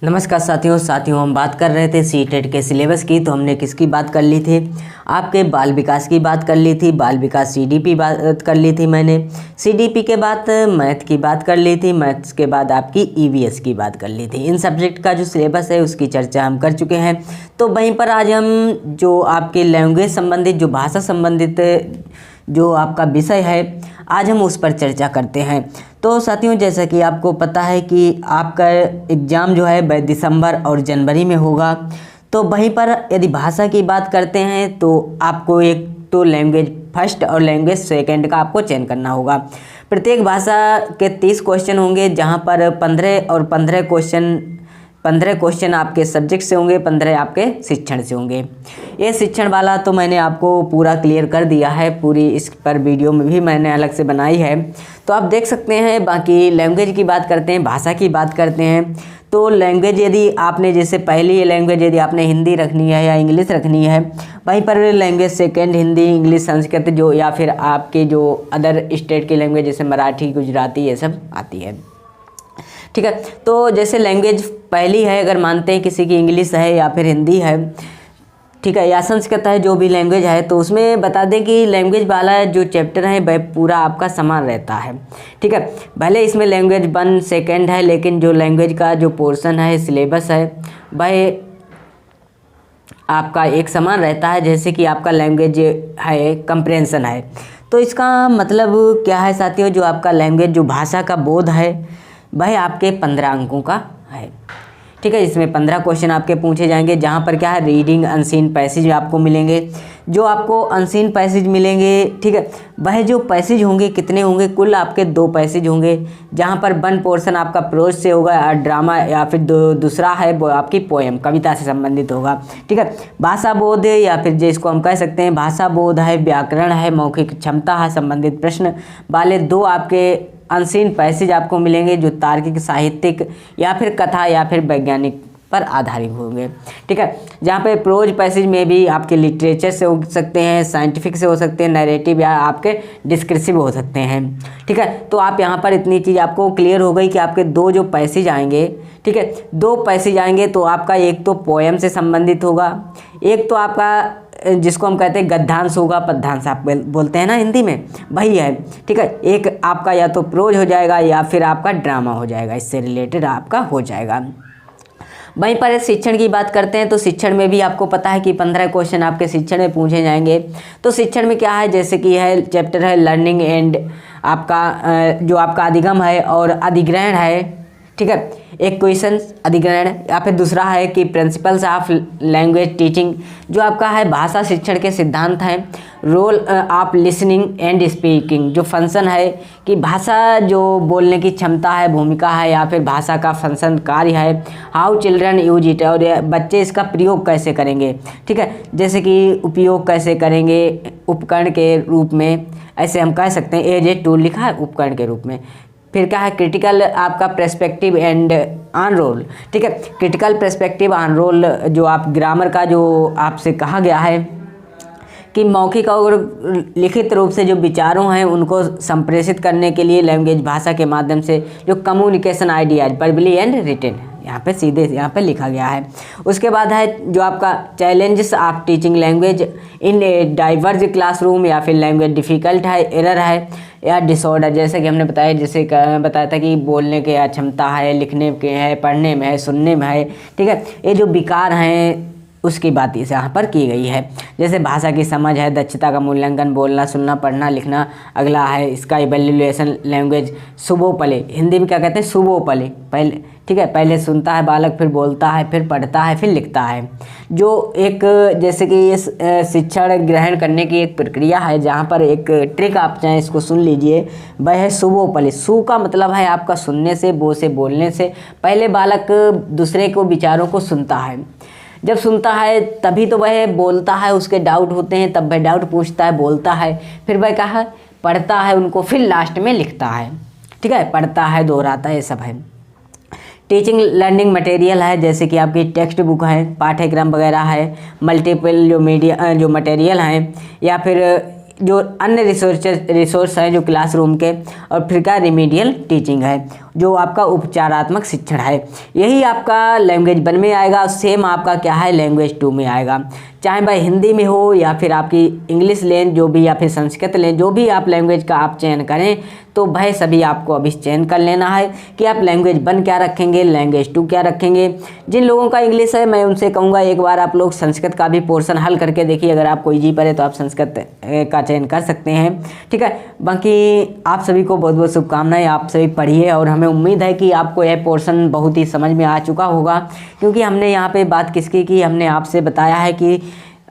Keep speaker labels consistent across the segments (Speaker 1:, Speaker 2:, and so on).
Speaker 1: नमस्कार साथियों हम बात कर रहे थे सीटेट के सिलेबस की। तो हमने किसकी बात कर ली थी? आपके बाल विकास की बात कर ली थी। बाल विकास सीडीपी बात कर ली थी मैंने। सीडीपी के बाद मैथ की बात कर ली थी। मैथ्स के बाद आपकी ईवीएस की बात कर ली थी। इन सब्जेक्ट का जो सिलेबस है उसकी चर्चा हम कर चुके हैं। तो वहीं पर आज हम जो आपके लैंग्वेज संबंधित, जो भाषा संबंधित जो आपका विषय है, आज हम उस पर चर्चा करते हैं। तो साथियों, जैसा कि आपको पता है कि आपका एग्ज़ाम जो है दिसंबर और जनवरी में होगा। तो वहीं पर यदि भाषा की बात करते हैं तो आपको एक तो लैंग्वेज फर्स्ट और लैंग्वेज सेकंड का आपको चयन करना होगा। प्रत्येक भाषा के 30 क्वेश्चन होंगे, जहां पर 15 क्वेश्चन आपके सब्जेक्ट से होंगे, 15 आपके शिक्षण से होंगे। ये शिक्षण वाला तो मैंने आपको पूरा क्लियर कर दिया है, पूरी इस पर वीडियो में भी मैंने अलग से बनाई है, तो आप देख सकते हैं। बाकी लैंग्वेज की बात करते हैं, भाषा की बात करते हैं। तो लैंग्वेज यदि आपने जैसे पहली लैंग्वेज यदि आपने हिंदी रखनी है या इंग्लिश रखनी है, वहीं पर language second Hindi, English, Sanskrit जो या फिर आपके जो अदर स्टेट की लैंग्वेज जैसे मराठी, गुजराती, ये सब आती है। ठीक है, तो जैसे लैंग्वेज पहली है, अगर मानते हैं किसी की इंग्लिश है या फिर हिंदी है, ठीक है, या संस्कृत है, जो भी लैंग्वेज है, तो उसमें बता दें कि लैंग्वेज वाला जो चैप्टर है वह पूरा आपका समान रहता है। ठीक है, भले इसमें लैंग्वेज 1 सेकंड है, लेकिन जो लैंग्वेज का जो पोर्शन है, सिलेबस है, वह आपका एक समान रहता है। जैसे कि आपका लैंग्वेज है कंप्रेंशन है, तो इसका मतलब क्या है साथियों, जो आपका लैंग्वेज जो भाषा का बोध है वह आपके 15 अंकों का है। ठीक है, इसमें 15 क्वेश्चन आपके पूछे जाएंगे, जहाँ पर क्या है रीडिंग अनसीन पैसेज आपको मिलेंगे। जो आपको अनसीन पैसेज मिलेंगे, ठीक है, वह जो पैसेज होंगे कितने होंगे, कुल आपके 2 पैसेज होंगे, जहाँ पर 1 पोर्शन आपका प्रोज से होगा और ड्रामा, या फिर दूसरा है वो आपकी पोएम, कविता से संबंधित होगा। ठीक है, भाषा बोध या फिर जिसको हम कह सकते हैं भाषा बोध है, व्याकरण है, मौखिक क्षमता है, संबंधित प्रश्न वाले 2 आपके अनसीन पैसेज आपको मिलेंगे, जो तार्किक, साहित्यिक या फिर कथा या फिर वैज्ञानिक पर आधारित होंगे। ठीक है, जहाँ पे प्रोज पैसेज में भी आपके लिटरेचर से हो सकते हैं, साइंटिफिक से हो सकते हैं, नैरेटिव या आपके डिस्क्रिप्टिव हो सकते हैं। ठीक है, तो आप यहाँ पर इतनी चीज़ आपको क्लियर हो गई कि आपके 2 जो पैसेज आएंगे, ठीक है, 2 पैसेज आएंगे, तो आपका एक तो पोएम से संबंधित होगा, एक तो आपका जिसको हम कहते हैं गद्यांश होगा, पद्यांश आप बोलते हैं ना हिंदी में, वही है। ठीक है, एक आपका या तो प्रोज हो जाएगा या फिर आपका ड्रामा हो जाएगा, इससे रिलेटेड आपका हो जाएगा। वहीं पर शिक्षण की बात करते हैं, तो शिक्षण में भी आपको पता है कि 15 क्वेश्चन आपके शिक्षण में पूछे जाएंगे। तो शिक्षण में क्या है, जैसे कि है चैप्टर है लर्निंग एंड आपका जो आपका अधिगम है और अधिग्रहण है। ठीक है, एक क्वेश्चन अधिग्रहण, या फिर दूसरा है कि प्रिंसिपल्स ऑफ लैंग्वेज टीचिंग, जो आपका है भाषा शिक्षण के सिद्धांत हैं। Role of listening and speaking, जो फंक्शन है कि भाषा जो बोलने की क्षमता है, भूमिका है, या फिर भाषा का फंक्शन कार्य है। हाउ चिल्ड्रन यूज इट, और बच्चे इसका प्रयोग कैसे करेंगे। ठीक है, जैसे कि उपयोग कैसे करेंगे उपकरण के रूप में, ऐसे हम कह सकते हैं। एज ए टूल लिखा है उपकरण के रूप में। फिर क्या है क्रिटिकल आपका पर्सपेक्टिव एंड ऑन रोल। ठीक है, क्रिटिकल पर्सपेक्टिव ऑन रोल, जो आप ग्रामर का जो आपसे कहा गया है कि मौखिक और लिखित रूप से जो विचारों हैं उनको संप्रेषित करने के लिए लैंग्वेज भाषा के माध्यम से जो communication ideas verbally and written, यहाँ पे सीधे यहाँ पे लिखा गया है। उसके बाद है जो आपका challenges of teaching language in a diverse classroom, या फिर लैंग्वेज डिफ़िकल्ट है, एरर है या डिसऑर्डर, जैसे कि हमने बताया, जैसे बताया था कि बोलने के क्षमता है, लिखने के है, पढ़ने में है, सुनने में है। ठीक है, ये जो विकार हैं उसकी बात इस यहाँ पर की गई है। जैसे भाषा की समझ है, दक्षता का मूल्यांकन, बोलना, सुनना, पढ़ना, लिखना। अगला है इसका इवैल्यूएशन लैंग्वेज सुबोपले, हिंदी में क्या कहते हैं सुबोपले, पहले, ठीक है, पहले सुनता है बालक, फिर बोलता है, फिर पढ़ता है, फिर लिखता है। जो एक जैसे कि इस शिक्षण ग्रहण करने की एक प्रक्रिया है, जहाँ पर एक ट्रिक आप चाहें इसको सुन लीजिए, वह है सुबोपले। सु का मतलब है आपका सुनने से, बो से बोलने से। पहले बालक दूसरे को विचारों को सुनता है, जब सुनता है तभी तो वह बोलता है, उसके डाउट होते हैं तब वह डाउट पूछता है, बोलता है, फिर वह कहा पढ़ता है उनको, फिर लास्ट में लिखता है। ठीक है, पढ़ता है, दोहराता है, ये सब है। टीचिंग लर्निंग मटेरियल है, जैसे कि आपकी टेक्स्ट बुक है, पाठ्यक्रम वगैरह है, मल्टीपल जो मीडिया जो मटेरियल हैं, या फिर जो अन्य रिसोर्स हैं जो क्लासरूम के। और फिर क्या रिमीडियल टीचिंग है, जो आपका उपचारात्मक शिक्षण है, यही आपका लैंग्वेज 1 में आएगा। सेम आपका क्या है लैंग्वेज 2 में आएगा। चाहे भाई हिंदी में हो या फिर आपकी इंग्लिश लें जो भी, या फिर संस्कृत लें, जो भी आप लैंग्वेज का आप चयन करें, तो भाई सभी आपको अभी चयन कर लेना है कि आप लैंग्वेज 1 क्या रखेंगे, लैंग्वेज 2 क्या रखेंगे। जिन लोगों का इंग्लिश है मैं उनसे कहूँगा एक बार आप लोग संस्कृत का भी पोर्शन हल करके देखिए। अगर आपको ईजी पड़े तो आप संस्कृत का चयन कर सकते हैं, ठीक है। बाकी आप सभी को बहुत बहुत शुभकामनाएं। आप सभी पढ़िए और हमें उम्मीद है कि आपको यह पोर्शन बहुत ही समझ में आ चुका होगा, क्योंकि हमने यहाँ पे बात किसकी की, हमने आपसे बताया है कि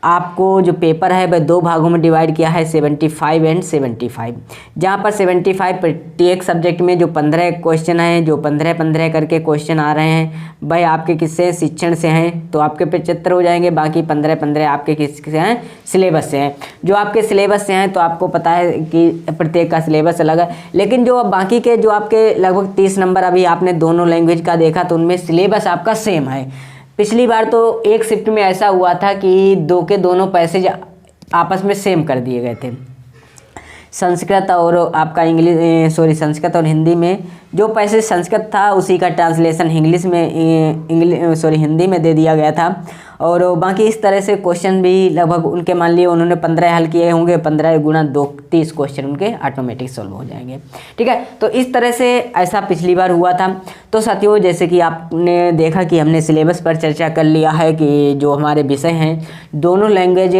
Speaker 1: आपको जो पेपर है वह 2 भागों में डिवाइड किया है, 75 एंड 75। जहाँ पर 75 प्रत्येक सब्जेक्ट में जो 15 क्वेश्चन हैं, जो 15-15 करके क्वेश्चन आ रहे हैं, भाई आपके किससे शिक्षण से हैं तो आपके 75 हो जाएंगे। बाकी 15-15 आपके किससे हैं, सिलेबस से हैं। जो आपके सिलेबस से हैं तो आपको पता है कि प्रत्येक का सिलेबस अलग है, लेकिन जो बाकी के जो आपके लगभग 30 नंबर अभी आपने दोनों लैंग्वेज का देखा तो उनमें सिलेबस आपका सेम है। पिछली बार तो एक शिफ्ट में ऐसा हुआ था कि दोनों पैसेज आपस में सेम कर दिए गए थे। संस्कृत और आपका संस्कृत और हिंदी में जो पैसेज संस्कृत था उसी का ट्रांसलेशन हिंदी में दे दिया गया था। और बाकी इस तरह से क्वेश्चन भी लगभग उनके, मान लिए उन्होंने 15 हल किए होंगे, 15 गुणा 2 30 क्वेश्चन उनके ऑटोमेटिक सॉल्व हो जाएंगे, ठीक है। तो इस तरह से ऐसा पिछली बार हुआ था। तो साथियों जैसे कि आपने देखा कि हमने सिलेबस पर चर्चा कर लिया है कि जो हमारे विषय हैं दोनों लैंग्वेज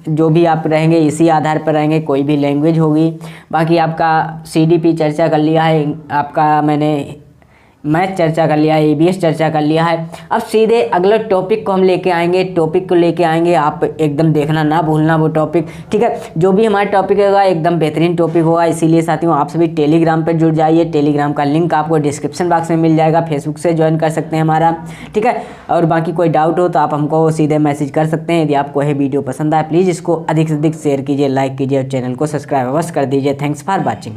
Speaker 1: जो भी आप रहेंगे इसी आधार पर रहेंगे, कोई भी लैंग्वेज होगी। बाकी आपका CDP चर्चा कर लिया है, आपका मैंने मैथ चर्चा कर लिया है, EVS चर्चा कर लिया है। अब सीधे अगले टॉपिक को हम लेके आएंगे, टॉपिक को लेके आएंगे, आप एकदम देखना ना भूलना वो टॉपिक, ठीक है। जो भी हमारा टॉपिक होगा एकदम बेहतरीन टॉपिक होगा। इसीलिए साथियों आप सभी टेलीग्राम पर जुड़ जाइए। टेलीग्राम का लिंक आपको डिस्क्रिप्शन बॉक्स में मिल जाएगा, फेसबुक से ज्वाइन कर सकते हैं हमारा, ठीक है। और बाकी कोई डाउट हो तो आप हमको सीधे मैसेज कर सकते हैं। यदि आपको यह वीडियो पसंद आए प्लीज़ इसको अधिक से अधिक शेयर कीजिए, लाइक कीजिए और चैनल को सब्सक्राइब अवश्य कर दीजिए। Thanks for watching.